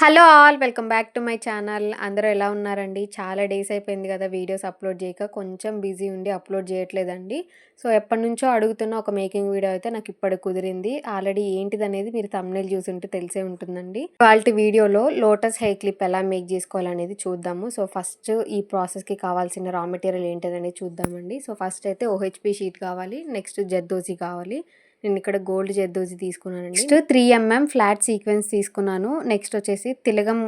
Hello all welcome back to my channel. అందరూ ఎలా ఉన్నారండి? చాలా డేస్ అయిపోయింది కదా వీడియోస్ అప్లోడ్ చేయక. కొంచెం బిజీ ఉండి అప్లోడ్ చేయట్లేదండి. సో ఎప్పటినుంచో అడుగుతున్న ఒక మేకింగ్ వీడియో అయితే నాకు ఇప్పుడు కుదిరింది. ఆల్రెడీ ఏంటిదనేది మీరు థంబ్‌నెయిల్ చూసుంటే తెలిసే ఉంటుందండి. ఇవాల్టి వీడియోలో లోటస్ హెయిర్ క్లిప్ ఎలా మేక్ చేసుకోవాలనేది చూద్దాము. సో ఫస్ట్ ఈ ప్రాసెస్‌కి కావాల్సిన రా మెటీరియల్ ఏంటిదనేది చూద్దామండి. సో ఫస్ట్ అయితే ఓహెచ్‌పి షీట్ కావాలి. నెక్స్ట్ జర్దోజీ కావాలి. నేను ఇక్కడ గోల్డ్ జర్దోజీ తీసుకున్నానండి. నెక్స్ట్ 3 ఎంఎం ఫ్లాట్ సీక్వెన్స్ తీసుకున్నాను. నెక్స్ట్ వచ్చేసి తిలగం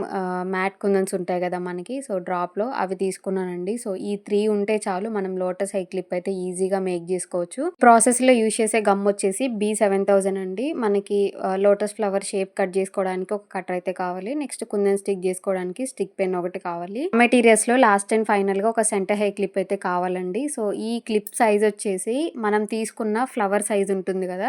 మ్యాట్ కుందన్స్ ఉంటాయి కదా మనకి. సో డ్రాప్‌లో అవి తీసుకున్నానండి. సో ఈ 3 ఉంటే చాలు మనం లోటస్ హెయిర్ క్లిప్ అయితే ఈజీగా మేక్ చేసుకోవచ్చు. ప్రాసెస్‌లో యూజ్ చేసే గమ్ వచ్చేసి B7000 అండి. మనకి లోటస్ ఫ్లవర్ షేప్ కట్ చేసుకోవడానికి ఒక కటర్ అయితే కావాలి. నెక్స్ట్ కుందన్ స్టిక్ చేసుకోవడానికి స్టిక్ పెన్ ఒకటి కావాలి. మెటీరియల్స్‌లో లాస్ట్ అండ్ ఫైనల్‌గా ఒక సెంటర్ హెయిర్ క్లిప్ అయితే కావాలండి. సో ఈ క్లిప్ సైజ్ వచ్చేసి మనం తీసుకున్న ఫ్లవర్ సైజ్ ఉంటుంది కదా.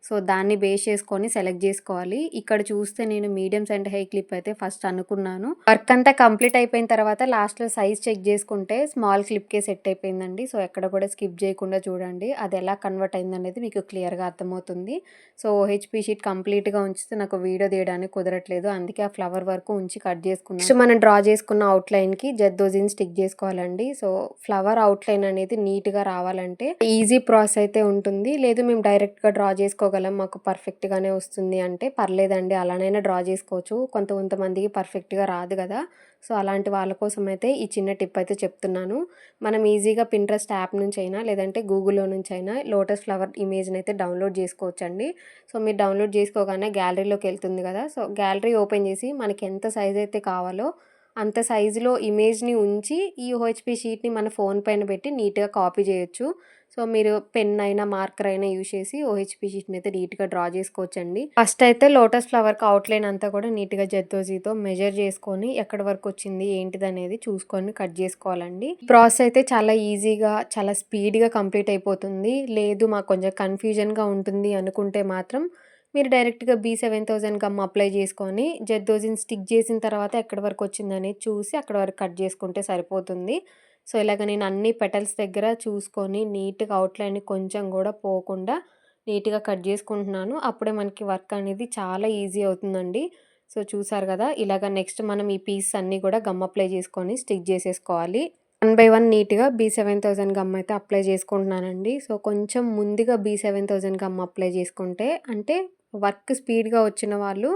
సో దాన్ని బేస్ చేసుకొని సెలెక్ట్ చేసుకోవాలి. ఇక్కడ చూస్తే నేను మీడియం సెంటర్ హెయిర్ క్లిప్ అయితే ఫస్ట్ అనుకున్నాను. వర్క్ అంతా కంప్లీట్ అయిపోయిన తర్వాత లాస్ట్‌లో సైజ్ చెక్ చేసుకుంటే స్మాల్ క్లిప్‌కే సెట్ అయిపోయిందండి. సో ఎక్కడ కూడా స్కిప్ చేయకుండా చూడండి. అది ఎలా కన్వర్ట్ అయిందనేది మీకు క్లియర్‌గా అర్థమవుతుంది. సో ఓహెచ్‌పి షీట్ కంప్లీట్‌గా ఉంచితే నాకు వీడియో తీయడానికి కుదరట్లేదు. అందుకే ఆ ఫ్లవర్ వరకు ఉంచి కట్ చేసుకున్నాను. నెక్స్ట్ మనం డ్రా చేసుకున్న అవుట్‌లైన్‌కి జర్దోజీని స్టిక్ చేసుకోవాలండి. సో ఫ్లవర్ అవుట్‌లైన్ అనేది నీట్‌గా రావాలంటే ఈజీ ప్రాసెస్ అయితే ఉంటుంది. లేదు మేము డైరెక్ట్‌గా డ్రా చేసుకోగలం, మాకు పర్ఫెక్ట్‌గానే వస్తుంది అంటే పర్లేదండి, అలానైనా డ్రా చేసుకోవచ్చు. కొంతమందికి పర్ఫెక్ట్‌గా రాదు కదా. సో అలాంటి వాళ్ళ కోసం అయితే ఈ చిన్న టిప్ అయితే చెప్తున్నాను. మనం ఈజీగా పింట్రెస్ట్ యాప్ నుంచి అయినా లేదంటే గూగుల్‌లో నుంచి అయినా లోటస్ ఫ్లవర్ ఇమేజ్‌ని అయితే డౌన్లోడ్ చేసుకోవచ్చండి. సో మీరు డౌన్లోడ్ చేసుకోగానే గ్యాలరీలోకి వెళ్తుంది కదా. సో గ్యాలరీ ఓపెన్ చేసి మనకి ఎంత సైజ్ అయితే కావాలో అంత సైజులో ఇమేజ్‌ని ఉంచి ఈ ఓహెచ్‌పి షీట్‌ని మన ఫోన్ పైన పెట్టి నీట్‌గా కాపీ చేయొచ్చు. సో మీరు పెన్ అయినా మార్కర్ అయినా యూజ్ చేసి ఓహెచ్‌పి షీట్‌ని అయితే నీట్‌గా డ్రా చేసుకోవచ్చండి. ఫస్ట్ అయితే లోటస్ ఫ్లవర్‌కి అవుట్‌లైన్ అంతా కూడా నీట్‌గా జర్దోజీతో మెజర్ చేసుకొని ఎక్కడి వరకు వచ్చింది ఏంటిదనేది చూసుకొని కట్ చేసుకోవాలండి. ప్రాసెస్ అయితే చాలా ఈజీగా చాలా స్పీడ్‌గా కంప్లీట్ అయిపోతుంది. లేదు మాకు కొంచెం కన్‌ఫ్యూజన్‌గా ఉంటుంది అనుకుంటే మాత్రం మీరు డైరెక్ట్‌గా B7000 గమ్ అప్లై చేసుకొని జర్దోజీని స్టిక్ చేసిన తర్వాత ఎక్కడి వరకు వచ్చిందనేది చూసి అక్కడి వరకు కట్ చేసుకుంటే సరిపోతుంది. సో ఇలాగ నేను అన్ని పెటల్స్ దగ్గర చూసుకొని నీట్‌గా అవుట్‌లైన్ కొంచెం కూడా పోకుండా నీట్‌గా కట్ చేసుకుంటున్నాను. అప్పుడే మనకి వర్క్ అనేది చాలా ఈజీ అవుతుందండి. సో చూసారు కదా. ఇలాగ నెక్స్ట్ మనం ఈ పీసెస్ అన్నీ కూడా గమ్ అప్లై చేసుకొని స్టిక్ చేసేసుకోవాలి. వన్ బై వన్ నీట్‌గా B7000 గమ్ అయితే అప్లై చేసుకుంటున్నానండి. సో కొంచెం ముందుగా B7000 గమ్ అప్లై చేసుకుంటే అంటే వర్క్ స్పీడ్‌గా వచ్చిన వాళ్ళు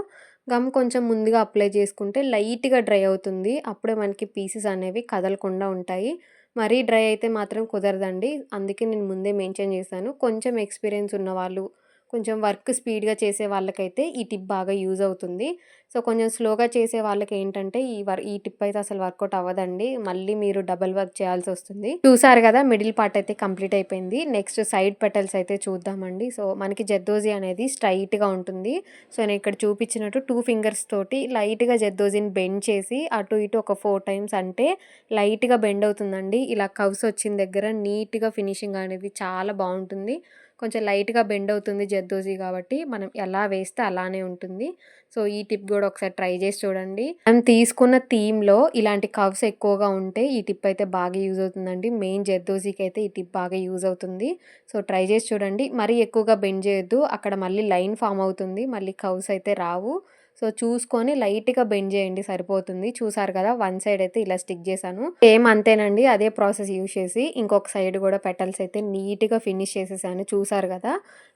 గమ్ కొంచెం ముందుగా అప్లై చేసుకుంటే లైట్‌గా డ్రై అవుతుంది. అప్పుడే మనకి పీసెస్ అనేవి కదలకుండా ఉంటాయి. మరీ డ్రై అయితే మాత్రం కుదరదండి. అందుకే నేను ముందే మెన్షన్ చేశాను. కొంచెం ఎక్స్‌పీరియన్స్ ఉన్నవాళ్ళు, కొంచెం వర్క్ స్పీడ్‌గా చేసే వాళ్ళకైతే ఈ టిప్ బాగా యూజ్ అవుతుంది. సో కొంచెం స్లోగా చేసే వాళ్ళకేంటంటే ఈ టిప్ అయితే అసలు వర్కౌట్ అవ్వదండి. మళ్ళీ మీరు డబుల్ వర్క్ చేయాల్సొస్తుంది. చూసారు కదా, మిడిల్ పార్ట్ అయితే కంప్లీట్ అయిపోయింది. నెక్స్ట్ సైడ్ పెటల్స్ అయితే చూద్దామండి. సో మనకి జర్దోజీ అనేది స్ట్రైట్‌గా ఉంటుంది. సో నేను ఇక్కడ చూపించినట్టు 2 ఫింగర్స్ తోటి లైట్‌గా జర్దోజీని బెండ్ చేసి అటు ఇటు ఒక 4 టైమ్స్ అంటే లైట్‌గా బెండ్ అవుతుందండి. ఇలా కర్వ్స్ వచ్చిన దగ్గర నీట్‌గా ఫినిషింగ్ అనేది చాలా బావుంటుంది. కొంచెం లైట్‌గా బెండ్ అవుతుంది జర్దోజీ కాబట్టి మనం ఎలా వేస్తే అలానే ఉంటుంది. సో ఈ టిప్ కూడా ఒకసారి ట్రై చేసి చూడండి. మనం తీసుకున్న థీమ్‌లో ఇలాంటి కర్వ్స్ ఎక్కువగా ఉంటే ఈ టిప్ అయితే బాగా యూజ్ అవుతుందండి. మెయిన్ జర్దోజీకి అయితే ఈ టిప్ బాగా యూజ్ అవుతుంది. సో ట్రై చేసి చూడండి. మరీ ఎక్కువగా బెండ్ చేయొద్దు. అక్కడ మళ్ళీ లైన్ ఫార్మ్ అవుతుంది. మళ్ళీ కర్వ్స్ అయితే రావు. సో చూసుకొని లైట్‌గా బెండ్ చేయండి సరిపోతుంది. చూసారు కదా, వన్ సైడ్ అయితే ఇలా స్టిక్ చేశాను. సేమ్ అంతేనండి. అదే ప్రాసెస్ యూజ్ చేసి ఇంకొక సైడ్ కూడా పెటల్స్ అయితే నీట్‌గా ఫినిష్ చేసేసాను. చూసారు కదా.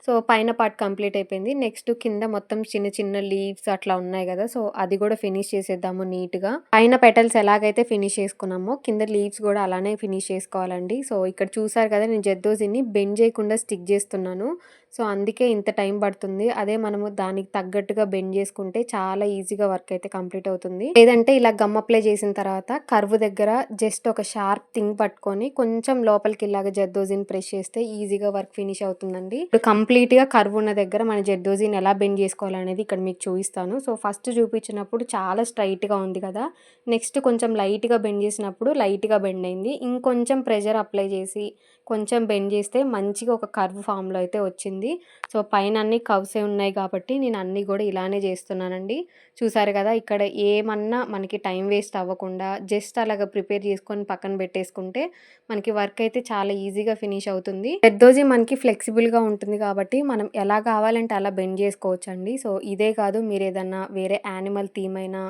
సో పైన పార్ట్ కంప్లీట్ అయిపోయింది. నెక్స్ట్ కింద మొత్తం చిన్న చిన్న లీవ్స్ అట్లా ఉన్నాయి కదా. సో అది కూడా ఫినిష్ చేసేద్దాము నీట్‌గా. పైన పెటల్స్ ఎలాగైతే ఫినిష్ చేసుకున్నామో కింద లీవ్స్ కూడా అలానే ఫినిష్ చేసుకోవాలండి. సో ఇక్కడ చూసారు కదా, నేను జర్దోజీని బెండ్ చేయకుండా స్టిక్ చేస్తున్నాను. సో అందుకే ఇంత టైం పడుతుంది. అదే మనము దానికి తగ్గట్టుగా బెండ్ చేసుకుంటే చాలా ఈజీగా వర్క్ అయితే కంప్లీట్ అవుతుంది. లేదంటే ఇలా గమ్ అప్లై చేసిన తర్వాత కర్వ్ దగ్గర జస్ట్ ఒక షార్ప్ థింగ్ పట్టుకొని కొంచెం లోపలికి ఇలాగ జర్దోజీని ప్రెస్ చేస్తే ఈజీగా వర్క్ ఫినిష్ అవుతుందండి. ఇప్పుడు కంప్లీట్‌గా కర్వ్ ఉన్న దగ్గర మన జర్దోజీని ఎలా బెండ్ చేసుకోవాలనేది ఇక్కడ మీకు చూపిస్తాను. సో ఫస్ట్ చూపించినప్పుడు చాలా స్ట్రైట్‌గా ఉంది కదా. నెక్స్ట్ కొంచెం లైట్‌గా బెండ్ చేసినప్పుడు లైట్‌గా బెండ్ అయింది. ఇంకొంచెం ప్రెషర్ అప్లై చేసి కొంచెం బెండ్ చేస్తే మంచిగా ఒక కర్వ్ ఫామ్‌లో అయితే వచ్చింది. సో పైన అన్ని కర్వ్సే ఉన్నాయి కాబట్టి నేను అన్నీ కూడా ఇలానే చేస్తున్నానండి. చూసారు కదా! ఇక్కడ ఏమన్నా మనకి టైం వేస్ట్ అవ్వకుండా జస్ట్ అలాగా ప్రిపేర్ చేసుకొని పక్కన పెట్టేసుకుంటే మనకి వర్క్ అయితే చాలా ఈజీగా ఫినిష్ అవుతుంది. జర్దోజీ మనకి ఫ్లెక్సిబుల్‌గా ఉంటుంది కాబట్టి మనం ఎలా కావాలంటే అలా బెండ్ చేసుకోవచ్చండి. సో, ఇదే కాదు మీరేదన్నా వేరే యానిమల్ థీమ్ అయినా,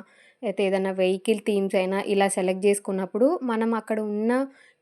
లేతే ఏదన్నా వెహికల్ థీమ్స్ అయినా ఇలా సెలెక్ట్ చేసుకున్నప్పుడు మనం అక్కడ ఉన్న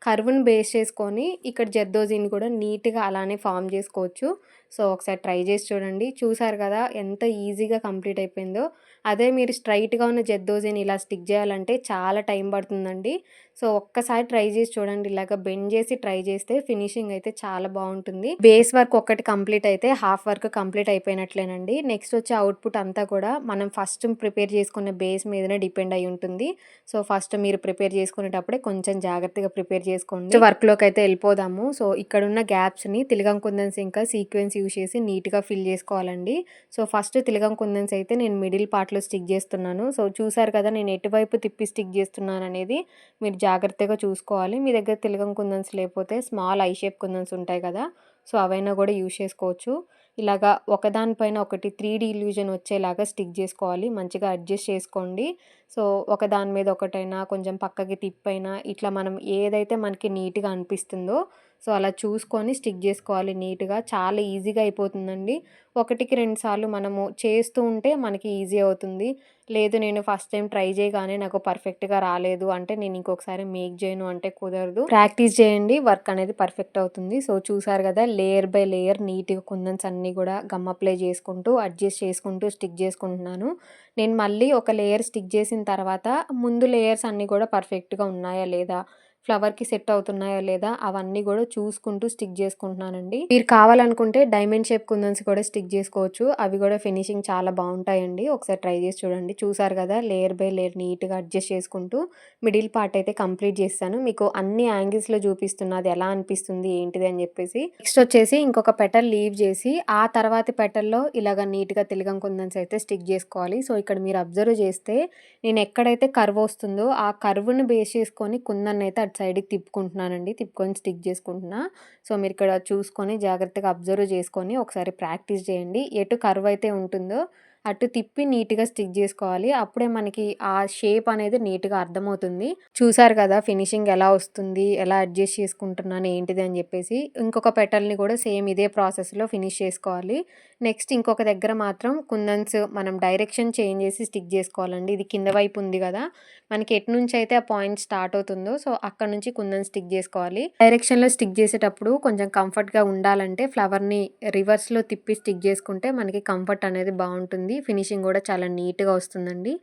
కర్వ్‌ని బేస్ చేసుకొని ఇక్కడ జర్దోజీని కూడా నీట్‌గా అలానే ఫార్మ్ చేసుకోవచ్చు. సో, ఒకసారి ట్రై చేసి చూడండి. చూసారు కదా! ఎంత ఈజీగా కంప్లీట్ అయిపోయిందో. అదే మీరు స్ట్రెయిట్‌గా ఉన్న జర్దోజీని ఇలా స్టిక్ చేయాలంటే చాలా టైం పడుతుందండి. సో, ఒక్కసారి ట్రై చేసి చూడండి. ఇలాగ బెండ్ చేసి ట్రై చేస్తే ఫినిషింగ్ అయితే చాలా బావుంటుంది. బేస్ వర్క్ ఒక్కటి కంప్లీట్ అయితే హాఫ్ వర్క్ కంప్లీట్ అయిపోయినట్లేనండి. నెక్స్ట్ వచ్చే అవుట్‌పుట్ అంతా కూడా మనం ఫస్ట్ ప్రిపేర్ చేసుకున్న బేస్ మీదనే డిపెండ్ అయ్యి ఉంటుంది. సో, ఫస్ట్ మీరు ప్రిపేర్ చేసుకునేటప్పుడే కొంచెం జాగ్రత్తగా ప్రిపేర్ చేసుకోండి. వర్క్‌లోకైతే ఎళ్ళిపోదాము. సో, ఇక్కడున్న గ్యాప్స్‌ని తిలగం కుందన్స్ ఇంకా సీక్వెన్స్ యూజ్ చేసి నీట్‌గా ఫిల్ చేసుకోవాలండి. సో, ఫస్ట్ తిలగం కుందన్స్ అయితే నేను మిడిల్ పార్ట్‌లో స్టిక్ చేస్తున్నాను. సో, చూసారు కదా! నేను ఎటువైపు తిప్పి స్టిక్ చేస్తున్నాననేది మీరు జాగ్రత్తగా చూసుకోవాలి. మీ దగ్గర తిలగం కుందన్స్ లేకపోతే స్మాల్ ఐ షేప్ కుందన్స్ ఉంటాయి కదా! సో, అవైనా కూడా యూజ్ చేసుకోవచ్చు. ఇలాగా ఒకదాని పైన ఒకటి 3 ఇల్యూజన్ వచ్చేలాగా స్టిక్ చేసుకోవాలి. మంచిగా అడ్జస్ట్ చేసుకోండి. సో, ఒకదాని మీద ఒకటైనా కొంచెం పక్కకి తిప్పైనా ఇట్లా మనం ఏదైతే మనకి నీట్‌గా అనిపిస్తుందో సో, అలా చూసుకొని స్టిక్ జేసుకోవాలి నీట్‌గా. చాలా ఈజీగా అయిపోతుందండి. ఒకటికి 2 సార్లు మనము చేస్తూ ఉంటే మనకి ఈజీ అవుతుంది. లేదు నేను ఫస్ట్ టైమ్ ట్రై చేయగానే నాకు పర్ఫెక్ట్‌గా రాలేదు అంటే నేను ఇంకొకసారి మేక్ చేయను అంటే కుదరదు. ప్రాక్టీస్ చేయండి. వర్క్ అనేది పర్ఫెక్ట్ అవుతుంది. సో, చూసారు గదా! లేయర్ బై లేయర్ నీట్‌గా కుందన్స్ అన్నీ గూడా గమ్ అప్లై చేసుకుంటూ, అడ్జస్ట్ చేసుకుంటూ స్టిక్ జేసుకుంటున్నాను. నేను మళ్ళీ ఒక లేయర్ స్టిక్ చేసిన తర్వాత ముందు లేయర్స్ అన్నీ గూడా పర్ఫెక్ట్‌గా ఉన్నాయా లేదా? ఫ్లవర్‌కి సెట్ అవుతున్నాయా లేదా? అవన్నీ గూడా చూసుకుంటూ స్టిక్ జేసుకుంటున్నానండి. మీరు కావాలనుకుంటే డైమండ్ షేప్ కుందన్స్ కూడా స్టిక్ జేసుకోవచ్చు. అవి గూడా ఫినిషింగ్ చాలా బావుంటాయండి. ఒకసారి ట్రై జేసి చూడండి. చూసారు గదా! లేయర్ బై లేయర్ నీట్‌గా అడ్జస్ట్ చేసుకుంటూ మిడిల్ పార్ట్ అయితే కంప్లీట్ చేసేసాను. మీకు అన్ని యాంగిల్స్‌లో చూపిస్తున్నా అది ఎలా అనిపిస్తుంది ఏంటిది అని జెప్పేసి. నెక్స్ట్ వచ్చేసి ఇంకొక పెటల్ లీవ్ జేసి ఆ తర్వాతి పెటల్‌లో ఇలాగ నీట్‌గా తిలగం కుందన్స్ అయితే స్టిక్ జేసుకోవాలి. సో, ఇక్కడ మీరు అబ్జర్వ్ చేస్తే నేను ఎక్కడైతే కర్వ్ వస్తుందో ఆ కర్వ్‌ని బేస్ చేసుకొని కుందన్నయితే అటు సైడ్‌కి తిప్పుకుంటున్నానండి. తిప్పుకొని స్టిక్ చేసుకుంటున్నా. సో, మీరిక్కడ చూసుకొని జాగ్రత్తగా అబ్జర్వ్ చేసుకొని ఒకసారి ప్రాక్టీస్ చేయండి. ఎటు కర్వ్ అయితే ఉంటుందో అటు తిప్పి నీట్‌గా స్టిక్ జేసుకోవాలి. అప్పుడే మనకి ఆ షేప్ అనేది నీట్‌గా అర్థమవుతుంది. చూసారు కదా! ఫినిషింగ్ ఎలా వస్తుంది, ఎలా అడ్జస్ట్ చేసుకుంటున్నాను ఏంటిది అని జెప్పేసి. ఇంకొక పెటల్‌ని కూడా సేమ్ ఇదే ప్రాసెస్‌లో ఫినిష్ చేసుకోవాలి. నెక్స్ట్ ఇంకొక దగ్గర మాత్రం కుందన్స్ మనం డైరెక్షన్ చేంజ్ చేసి స్టిక్ జేసుకోవాలండి. ఇది కింద వైపు ఉంది గదా! మనకి ఎటు నుంచయితే ఆ పాయింట్ స్టార్ట్ అవుతుందో సో, అక్కడి నుంచి కుందన్ స్టిక్ జేసుకోవాలి. డైరెక్షన్‌లో స్టిక్ జేసేటప్పుడు కొంచెం కంఫర్ట్‌గా ఉండాలంటే ఫ్లవర్‌ని రివర్స్‌లో తిప్పి స్టిక్ జేసుకుంటే మనకి కంఫర్ట్ అనేది బావుంటుంది. ఫినిషింగ్ గూడా చాలా నీట్‌గా వస్తుందండి.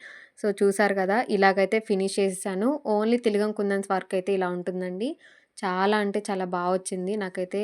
సో, చూసారు గదా! ఇలాగైతే ఫినిష్ చేసేసాను. ఓన్లీ తిలగం కుందన్స్ వర్క్ అయితే ఇలా ఉంటుందండి. చాలా అంటే చాలా బా వచ్చింది. నాకైతే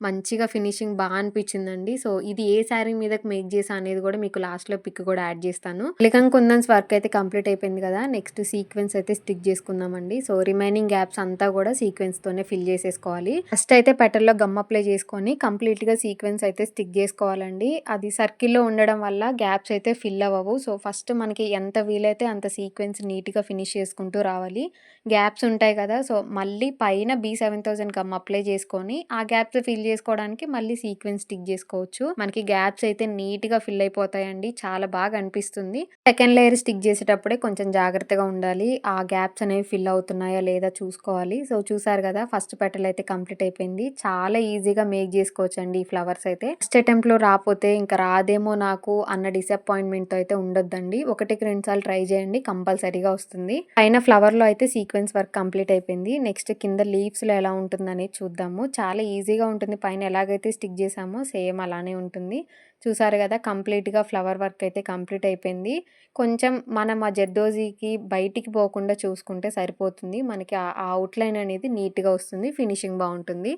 మంచిగా ఫినిషింగ్ బా అనిపిచ్చిందండి. సో, ఇది ఏ శారీ మీదకి మేక్ చేశా అనేది గూడా మీకు లాస్ట్‌లో పిక్ గూడా యాడ్ జేస్తాను. తిలకం కుందన్స్ వర్క్ అయితే కంప్లీట్ అయిపోయింది గదా! నెక్స్ట్ సీక్వెన్స్ అయితే స్టిక్ జేసుకుందామండి. సో, రిమైనింగ్ గ్యాప్స్ అంతా గూడా సీక్వెన్స్‌తోనే ఫిల్ చేసేసుకోవాలి. ఫస్ట్ అయితే పెటల్‌లో గమ్ అప్లై చేసుకొని కంప్లీట్‌గా సీక్వెన్స్ అయితే స్టిక్ జేసుకోవాలండి. అది సర్కిల్‌లో ఉండడం వల్ల గ్యాప్స్ అయితే ఫిల్ అవ్వవు. సో, ఫస్ట్ మనకి ఎంత వీలైతే అంత సీక్వెన్స్ నీట్‌గా ఫినిష్ చేసుకుంటూ రావాలి. గ్యాప్స్ ఉంటాయి గదా! సో, మళ్ళీ పైన B7000 గమ్ అప్లై చేసుకొని, ఆ గ్యాప్స్ ఫిల్ చేసుకోవడానికి మళ్ళీ సీక్వెన్స్ స్టిక్ జేసుకోవచ్చు. మనకి గ్యాప్స్ అయితే నీట్‌గా ఫిల్ అయిపోతాయండి. చాలా బాగా అనిపిస్తుంది. సెకండ్ లేయర్ స్టిక్ జేసేటప్పుడే కొంచెం జాగ్రత్తగా ఉండాలి. ఆ గ్యాప్స్ అనేవి ఫిల్ అవుతున్నాయా లేదా చూసుకోవాలి. సో, చూసారు గదా! ఫస్ట్ పెటల్ అయితే కంప్లీట్ అయిపోయింది. చాలా ఈజీగా మేక్ జేసుకోవచ్చండి ఈ ఫ్లవర్స్ అయితే. ఫస్ట్ అటెంప్ట్‌లో రాపోతే ఇంక రాదేమో నాకు అన్న డిసప్పాయింట్‌మెంట్‌తో అయితే ఉండొద్దండి. ఒకటికి 2 సార్లు ట్రై జేయండి. కంపల్సరీగా వస్తుంది. పైన ఫ్లవర్‌లో అయితే సీక్వెన్స్ వర్క్ కంప్లీట్ అయిపోయింది. నెక్స్ట్ కింద లీవ్స్‌లో ఎలా ఉంటుందనేది చూద్దాము. చాలా ఈజీగా ఉంటుంది. పైన ఎలాగైతే స్టిక్ జేసామో సేమ్ అలానే ఉంటుంది. చూసారు గదా! కంప్లీట్‌గా ఫ్లవర్ వర్క్ అయితే కంప్లీట్ అయిపోయింది. కొంచెం మనం ఆ జర్దోజీకి బయటికి పోకుండా చూసుకుంటే సరిపోతుంది. మనకి ఆ అవుట్‌లైన్ అనేది నీట్‌గా వస్తుంది. ఫినిషింగ్ బావుంటుంది.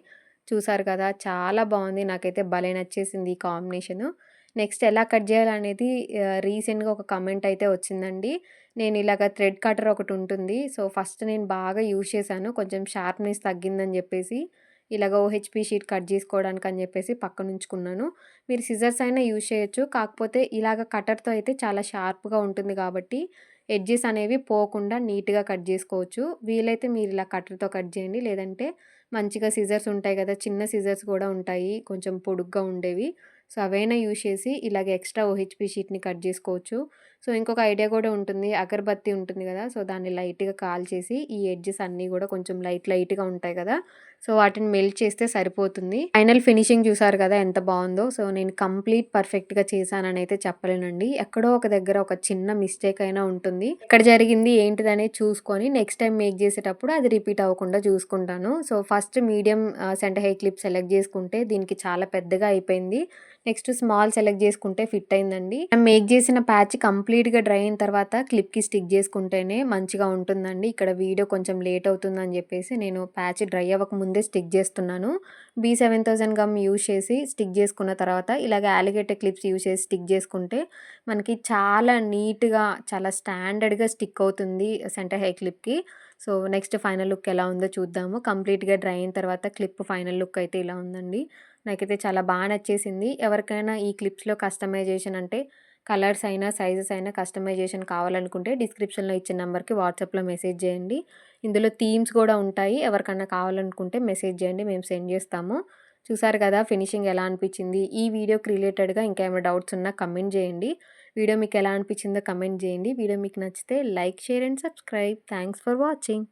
చూసారు కదా! చాలా బావుంది. నాకైతే భలే నచ్చేసింది ఈ కాంబినేషను. నెక్స్ట్ ఎలా కట్ జేయాలనేది రీసెంట్‌గా ఒక కామెంట్ అయితే వచ్చిందండి. నేను ఇలాగ థ్రెడ్ కటర్ ఒకటుంటుంది. సో, ఫస్ట్ నేను బాగా యూజ్ చేశాను. కొంచెం షార్ప్‌నెస్ తగ్గిందని జెప్పేసి, ఇలాగ ఓహెచ్‌పీ షీట్ కట్ జేసుకోవడానికని జెప్పేసి పక్కనుంచుకున్నాను. మీరు సిజర్స్ అయినా యూజ్ చేయొచ్చు. కాకపోతే ఇలాగ కటర్‌తో అయితే చాలా షార్ప్‌గా ఉంటుంది గాబట్టి, ఎడ్జెస్ అనేవి పోకుండా నీట్‌గా కట్ జేసుకోవచ్చు. వీలైతే మీరిలా కట్టర్‌తో కట్ జేయండి. లేదంటే మంచిగా సిజర్స్ ఉంటాయి గదా! చిన్న సిజర్స్ గూడా ఉంటాయి. కొంచెం పొడుగ్గా ఉండేవి. సో, అవైనా యూజ్ చేసి ఇలాగ ఎక్స్‌ట్రా ఓహెచ్‌పీ షీట్‌ని కట్ జేసుకోవచ్చు. సో, ఇంకొక ఐడియా కూడా ఉంటుంది. అగరబత్తి ఉంటుంది గదా! సో, దాన్ని లైట్‌గా కాల్చేసి ఈ ఎడ్జెస్ అన్నీ గూడా కొంచెం లైట్‌గా ఉంటాయి గదా! సో, వాటిని మెల్ట్ చేస్తే సరిపోతుంది. ఫైనల్ ఫినిషింగ్ చూసారు కదా ఎంత బావుందో. సో, నేను కంప్లీట్ పర్ఫెక్ట్‌గా చేశాననైతే చెప్పలేనండి. ఎక్కడో ఒక దగ్గర ఒక చిన్న మిస్టేక్ అయినా ఉంటుంది. ఎక్కడ జరిగింది ఏంటిదనేది చూసుకొని నెక్స్ట్ టైమ్ మేక్ చేసేటప్పుడు అది రిపీట్ అవ్వకుండా చూసుకుంటాను. So, first medium centre hair clip select చేసుకుంటే దీనికి చాలా పెద్దగా అయిపోయింది. నెక్స్ట్ స్మాల్ సెలెక్ట్ చేసుకుంటే ఫిట్ అయిందండి. మనం మేక్ చేసిన ప్యాచ్ కంప్లీట్‌గా డ్రై అయిన తర్వాత క్లిప్‌కి స్టిక్ చేసుకుంటేనే మంచిగా ఉంటుందండి. ఇక్కడ వీడియో కొంచెం లేట్ అవుతుందని చెప్పేసి నేను ప్యాచ్ డ్రై అవ్వక ముందే స్టిక్ చేస్తున్నాను. B7000 గమ్ యూజ్ చేసి స్టిక్ చేసుకున్న తర్వాత ఇలాగ అలిగేటర్ క్లిప్స్ యూజ్ చేసి స్టిక్ చేసుకుంటే మనకి చాలా నీట్‌గా చాలా స్టాండర్డ్‌గా స్టిక్ అవుతుంది సెంటర్ హెయిర్ క్లిప్‌కి. సో, నెక్స్ట్ ఫైనల్ లుక్ ఎలా ఉందో చూద్దాము. కంప్లీట్‌గా డ్రై అయిన తర్వాత క్లిప్ ఫైనల్ లుక్ అయితే ఇలా ఉందండి. నాకైతే చాలా నచ్చేసింది. ఎవరికైనా ఈ క్లిప్స్‌లో కస్టమైజేషన్ అంటే కలర్స్ అయినా, సైజెస్ అయినా కస్టమైజేషన్ కావాలనుకుంటే డిస్క్రిప్షన్‌లో ఇచ్చిన నంబర్‌కి వాట్సాప్‌లో మెసేజ్ చేయండి. ఇందులో థీమ్స్ కూడా ఉంటాయి. ఎవరికన్నా కావాలనుకుంటే మెసేజ్ చేయండి. మేము సెండ్ చేస్తాము. చూసారు కదా ఫినిషింగ్ ఎలా అనిపించింది? ఈ వీడియోకి రిలేటెడ్‌గా ఇంకా ఏమైనా డౌట్స్ ఉన్నా కమెంట్ చేయండి. వీడియో మీకు ఎలా అనిపించిందో కమెంట్ చేయండి. వీడియో మీకు నచ్చితే like, share and subscribe. Thanks for watching.